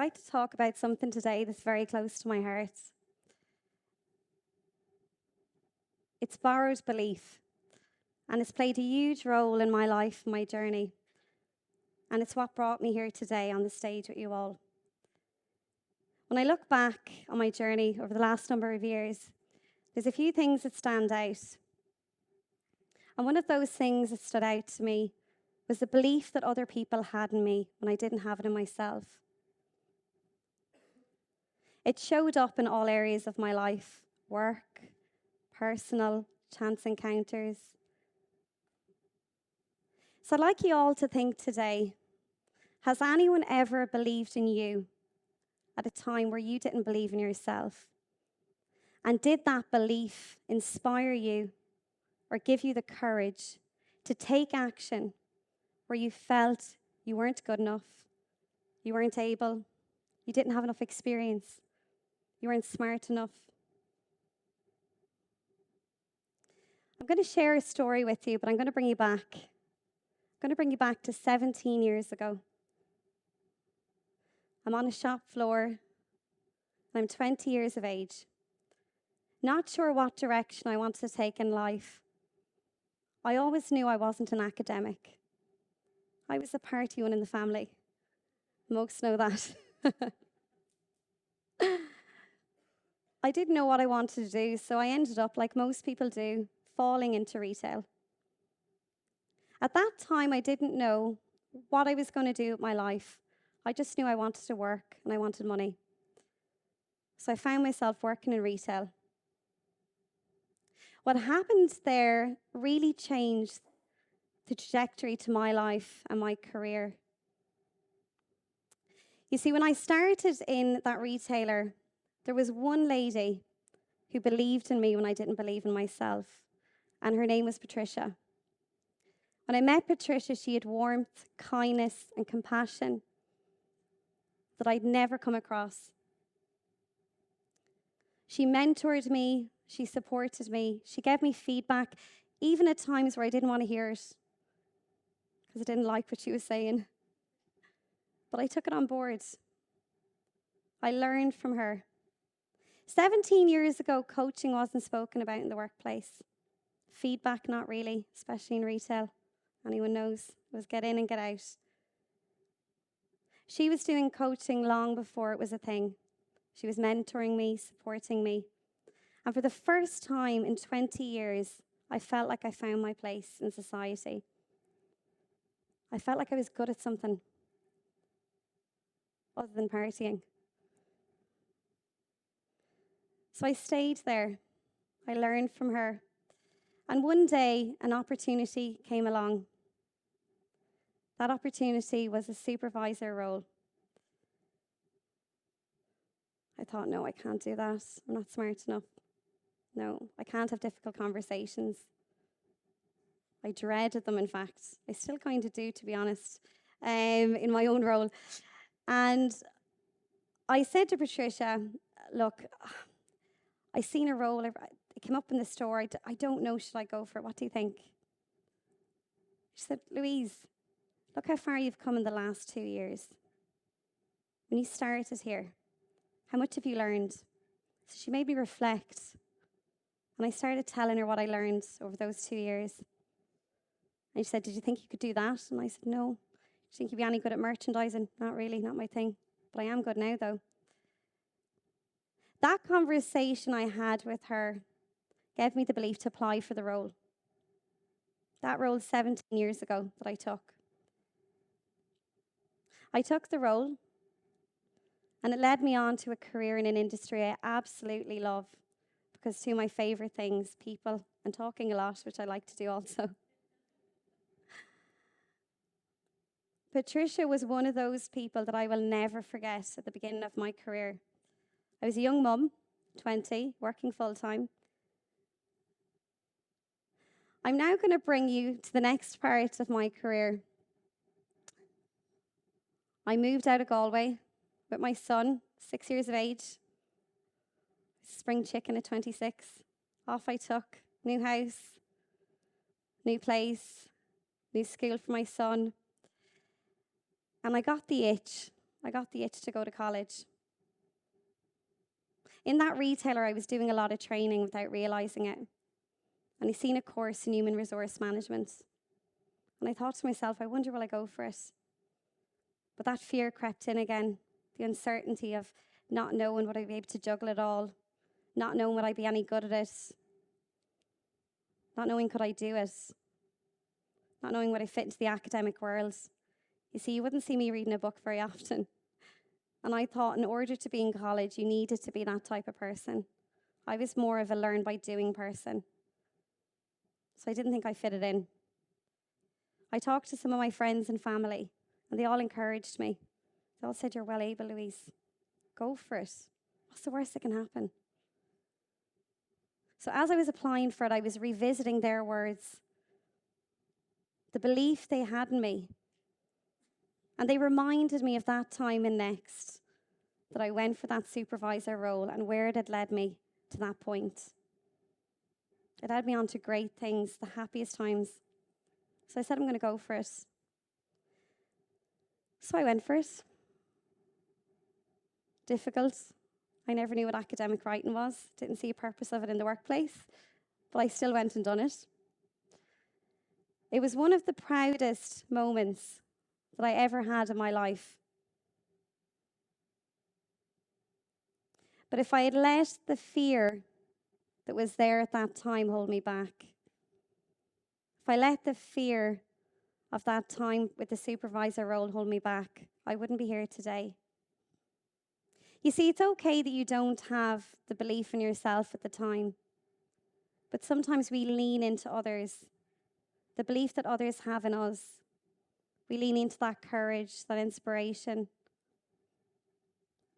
like to talk about something today that's very close to my heart. It's borrowed belief, and it's played a huge role in my life, my journey. And it's what brought me here today on the stage with you all. When I look back on my journey over the last number of years, there's a few things that stand out. And one of those things that stood out to me was the belief that other people had in me when I didn't have it in myself. It showed up in all areas of my life: work, personal, chance encounters. So I'd like you all to think today, has anyone ever believed in you at a time where you didn't believe in yourself? And did that belief inspire you or give you the courage to take action where you felt you weren't good enough, you weren't able, you didn't have enough experience, you weren't smart enough? I'm going to share a story with you, but I'm going to bring you back. I'm going to bring you back to 17 years ago. I'm on a shop floor, and I'm 20 years of age. Not sure what direction I wanted to take in life. I always knew I wasn't an academic. I was the party one in the family. Most know that. I didn't know what I wanted to do, so I ended up, like most people do, falling into retail. At that time, I didn't know what I was going to do with my life. I just knew I wanted to work and I wanted money. So I found myself working in retail. What happened there really changed the trajectory to my life and my career. You see, when I started in that retailer, there was one lady who believed in me when I didn't believe in myself, and her name was Patricia. When I met Patricia, she had warmth, kindness, and compassion that I'd never come across. She mentored me, she supported me, she gave me feedback, even at times where I didn't want to hear it, because I didn't like what she was saying. But I took it on board. I learned from her. 17 years ago, coaching wasn't spoken about in the workplace. Feedback, not really, especially in retail. Anyone knows, it was get in and get out. She was doing coaching long before it was a thing. She was mentoring me, supporting me. And for the first time in 20 years, I felt like I found my place in society. I felt like I was good at something other than partying. So I stayed there. I learned from her. And one day, an opportunity came along. That opportunity was a supervisor role. I thought, no, I can't do that. I'm not smart enough. No, I can't have difficult conversations. I dreaded them, in fact. I still kind of do, to be honest, in my own role. And I said to Patricia, look, I seen a role. It came up in the store. I don't know, should I go for it? What do you think? She said, Louise, look how far you've come in the last 2 years. When you started here, how much have you learned? So she made me reflect. And I started telling her what I learned over those 2 years. And she said, did you think you could do that? And I said, no. Do you think you'd be any good at merchandising? Not really, not my thing. But I am good now, though. That conversation I had with her gave me the belief to apply for the role. That role 17 years ago that I took. I took the role, and it led me on to a career in an industry I absolutely love, because two of my favourite things, people and talking a lot, which I like to do also. Patricia was one of those people that I will never forget at the beginning of my career. I was a young mum, 20, working full-time. I'm now going to bring you to the next part of my career. I moved out of Galway with my son, 6 years of age. Spring chicken at 26. Off I took. New house, new place, new school for my son. And I got the itch. I got the itch to go to college. In that retailer, I was doing a lot of training without realizing it. And I seen a course in human resource management. And I thought to myself, I wonder will I go for it? But that fear crept in again, the uncertainty of not knowing would I be able to juggle it all, not knowing would I be any good at it, not knowing could I do it, not knowing would I fit into the academic world. You see, you wouldn't see me reading a book very often. And I thought in order to be in college, you needed to be that type of person. I was more of a learn by doing person. So I didn't think I fitted in. I talked to some of my friends and family, and they all encouraged me. They all said, you're well able, Louise. Go for it. What's the worst that can happen? So as I was applying for it, I was revisiting their words, the belief they had in me. And they reminded me of that time in Next, that I went for that supervisor role and where it had led me to that point. It led me on to great things, the happiest times. So I said, I'm going to go for it. So I went for it. Difficult. I never knew what academic writing was. Didn't see a purpose of it in the workplace. But I still went and done it. It was one of the proudest moments that I ever had in my life. But if I had let the fear that was there at that time hold me back, if I let the fear of that time with the supervisor role hold me back, I wouldn't be here today. You see, it's okay that you don't have the belief in yourself at the time, but sometimes we lean into others, the belief that others have in us. We lean into that courage, that inspiration,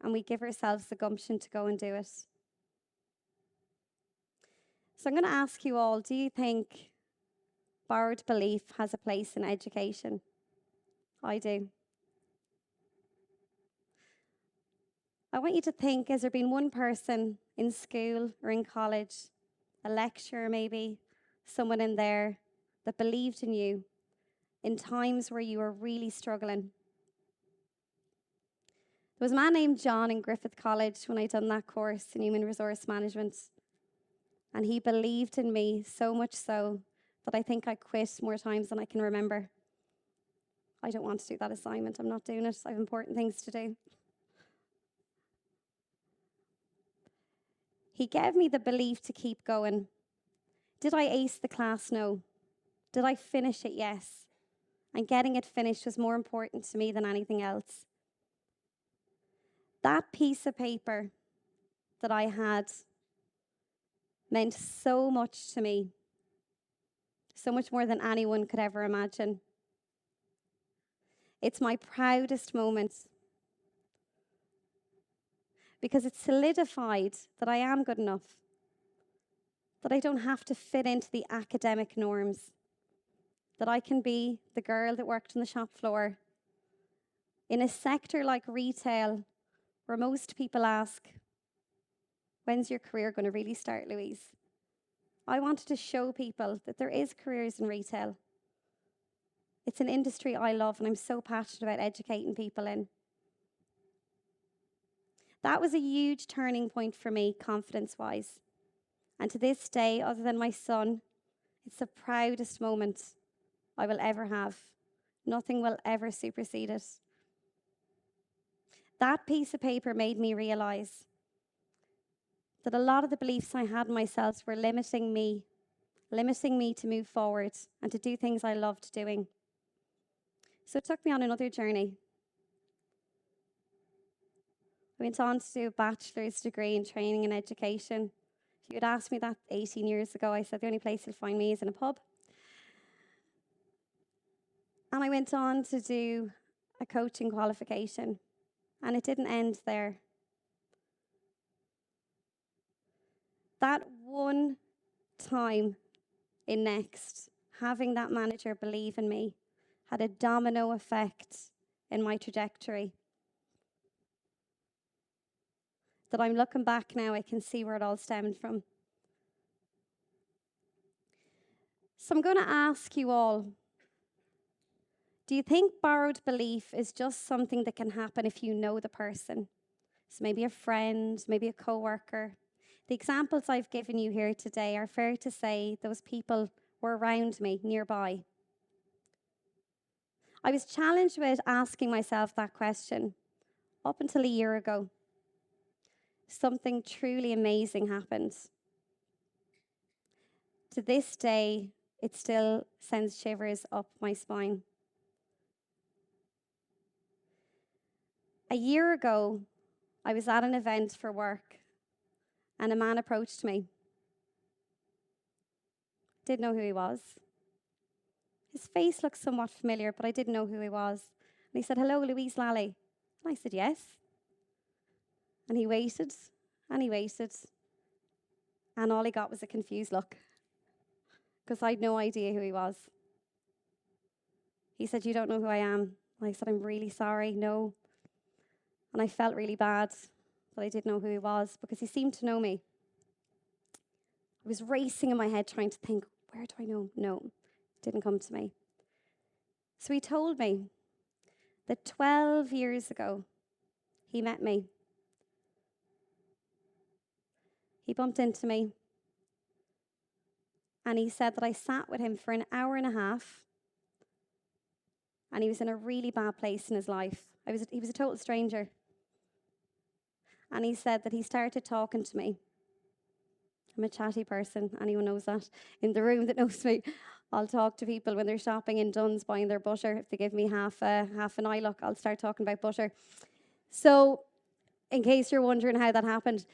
and we give ourselves the gumption to go and do it. So I'm going to ask you all, do you think borrowed belief has a place in education? I do. I want you to think, has there been one person in school or in college, a lecturer maybe, someone in there that believed in you in times where you were really struggling? There was a man named John in Griffith College when I done that course in human resource management. And he believed in me so much so that I think I quit more times than I can remember. I don't want to do that assignment. I'm not doing it. I have important things to do. He gave me the belief to keep going. Did I ace the class? No. Did I finish it? Yes. And getting it finished was more important to me than anything else. That piece of paper that I had meant so much to me, so much more than anyone could ever imagine. It's my proudest moment because it solidified that I am good enough, that I don't have to fit into the academic norms, that I can be the girl that worked on the shop floor in a sector like retail where most people ask, when's your career going to really start, Louise? I wanted to show people that there is careers in retail. It's an industry I love and I'm so passionate about educating people in. That was a huge turning point for me, confidence-wise. And to this day, other than my son, it's the proudest moment I will ever have. Nothing will ever supersede it. That piece of paper made me realize that a lot of the beliefs I had in myself were limiting me to move forward and to do things I loved doing. So it took me on another journey. I went on to do a bachelor's degree in training and education. If you had asked me that 18 years ago, I said the only place you'll find me is in a pub. And I went on to do a coaching qualification. And it didn't end there. That one time in Next, having that manager believe in me, had a domino effect in my trajectory. That I'm looking back now, I can see where it all stemmed from. So I'm going to ask you all, Do you think borrowed belief is just something that can happen if you know the person? So maybe a friend, maybe a coworker. The examples I've given you here today are fair to say those people were around me, nearby. I was challenged with asking myself that question up until a year ago. Something truly amazing happened. To this day, it still sends shivers up my spine. A year ago, I was at an event for work, and a man approached me. Didn't know who he was. His face looked somewhat familiar, but I didn't know who he was. And he said, "Hello, Louise, Lally." And I said, "Yes." And he waited, and he waited, and all he got was a confused look, because I had no idea who he was. He said, "You don't know who I am." And I said, "I'm really sorry, no." And I felt really bad that I didn't know who he was, because he seemed to know me. I was racing in my head trying to think, where do I know? No, it didn't come to me. So he told me that 12 years ago, he met me. He bumped into me, and he said that I sat with him for an hour and a half, and he was in a really bad place in his life. He was a total stranger. And he said that he started talking to me. I'm a chatty person, anyone knows that. In the room that knows me, I'll talk to people when they're shopping in Dunnes buying their butter. If they give me half an eye look, I'll start talking about butter. So, in case you're wondering how that happened.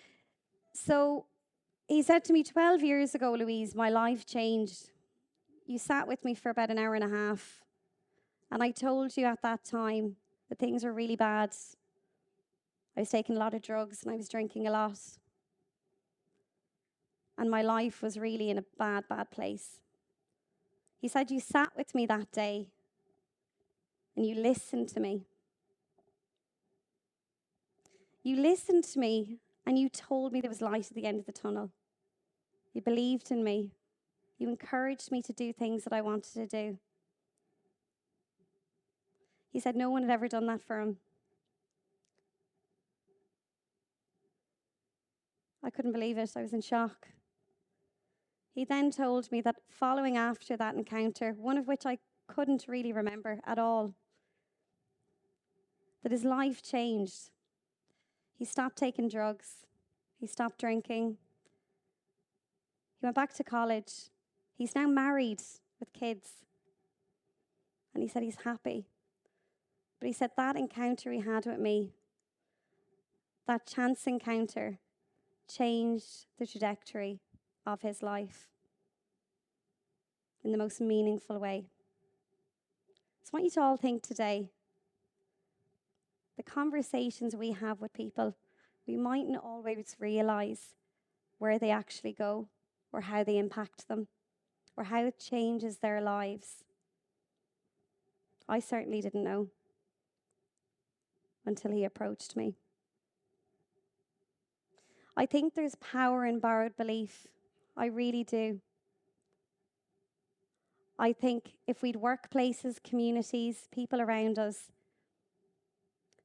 So, he said to me, 12 years ago, Louise, my life changed. You sat with me for about an hour and a half. And I told you at that time that things were really bad. I was taking a lot of drugs and I was drinking a lot. And my life was really in a bad, bad place. He said, you sat with me that day and you listened to me. You listened to me and you told me there was light at the end of the tunnel. You believed in me. You encouraged me to do things that I wanted to do. He said no one had ever done that for him. I couldn't believe it. I was in shock. He then told me that following after that encounter, one of which I couldn't really remember at all, that his life changed. He stopped taking drugs. He stopped drinking. He went back to college. He's now married with kids. And he said he's happy. But he said that encounter he had with me, that chance encounter, changed the trajectory of his life in the most meaningful way. So I want you to all think today, the conversations we have with people, we mightn't always realize where they actually go or how they impact them or how it changes their lives. I certainly didn't know until he approached me. I think there's power in borrowed belief. I really do. I think if we'd workplaces, communities, people around us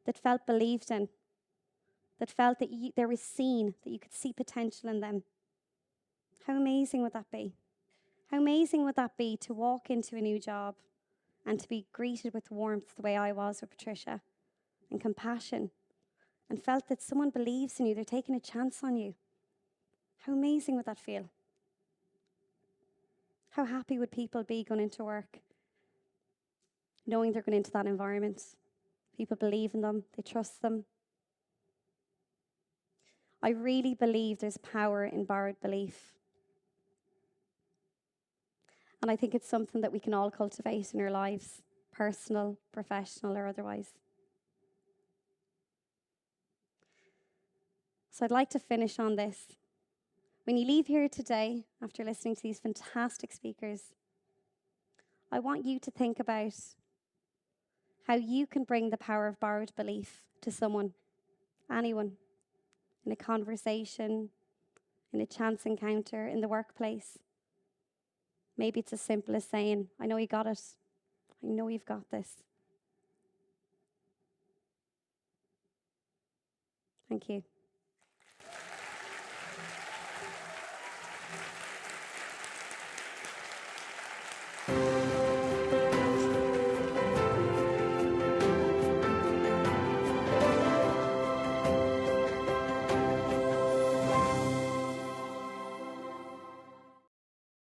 that felt believed in, that felt that they were seen, that you could see potential in them, how amazing would that be? How amazing would that be to walk into a new job and to be greeted with warmth the way I was with Patricia and compassion and felt that someone believes in you, they're taking a chance on you. How amazing would that feel? How happy would people be going into work knowing they're going into that environment? People believe in them, they trust them. I really believe there's power in borrowed belief. And I think it's something that we can all cultivate in our lives, personal, professional, or otherwise. So I'd like to finish on this. When you leave here today, after listening to these fantastic speakers, I want you to think about how you can bring the power of borrowed belief to someone, anyone, in a conversation, in a chance encounter, in the workplace. Maybe it's as simple as saying, I know you got it. I know you've got this. Thank you.